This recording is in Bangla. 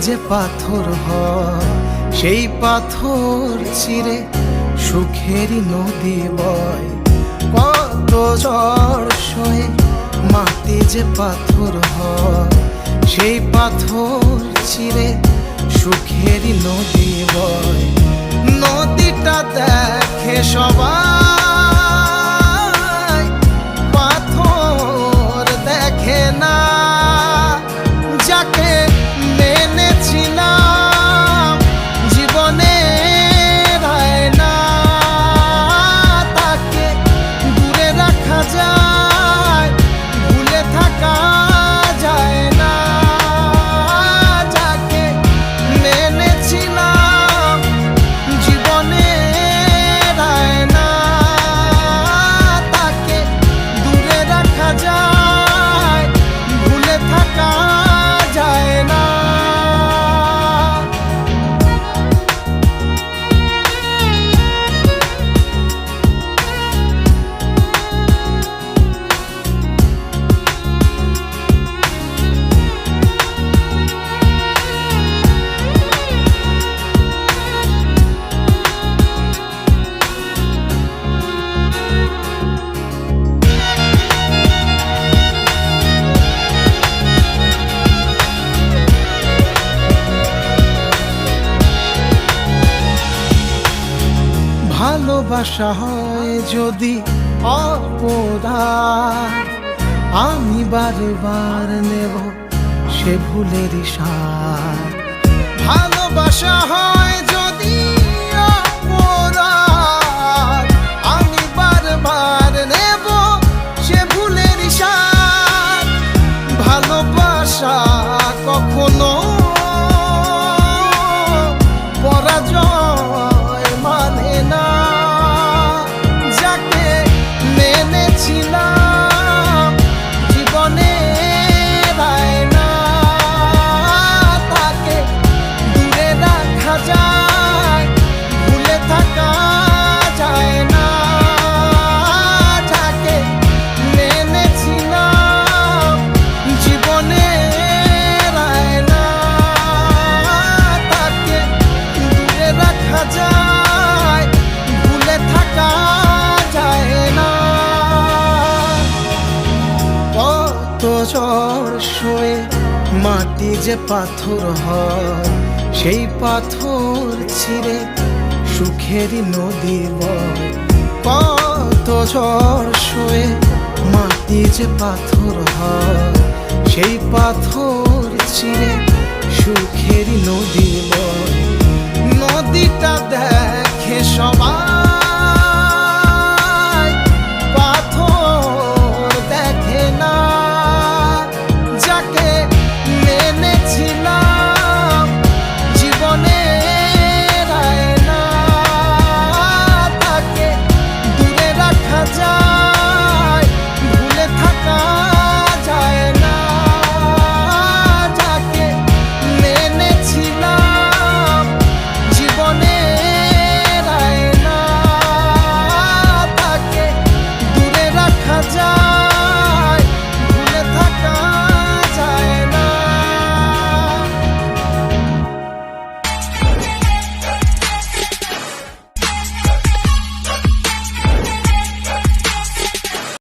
যে পাথর হয় সেই পাথর চিরে সুখেরই নদী বয়। কত ঝড় সয়ে মাটি যে পাথর হয় সেই পাথর চিরে সুখেরই নদী বয়। নদীটা দেখে সবাই, পাথর দেখে না। যাকে মেনেছিলাম জীবনে রায় না, তাকে দূরে রাখা যায়, ভুলে থাকা যায় না। যাকে মেনেছিলাম জীবনে রায় না, তাকে দূরে রাখা যায়, ভুলে থাকা যায় না। ভালোবাসা হয় যদি অপরাধ, আমি বারবার নেব সে ভুলের সাথ। ভালোবাসা হয় যদি অপরাধ, আমি বারবার নেব সে ভুলের সাথ। ভালোবাসা কখনো পরাজয় মানে না। যাকে মেনেছিলাম জীবনে রায় না, তাকে দূরে রাখা যায়, ভুলে থাকা যায় না। যাকে মেনেছিলাম জীবনে রায় না, তাকে দূরে রাখা যায়, ভুলে থাকা যায় না। কত ঝড় সয়ে মাটি যে পাথর হয় সেই পাথর ছিঁড়ে সুখেরই নদী বয়। কত ঝড় সয়ে মাটি যে পাথর হয় সেই পাথর চিরে সুখেরই নদী বয়। নদীটা দেখে সবাই,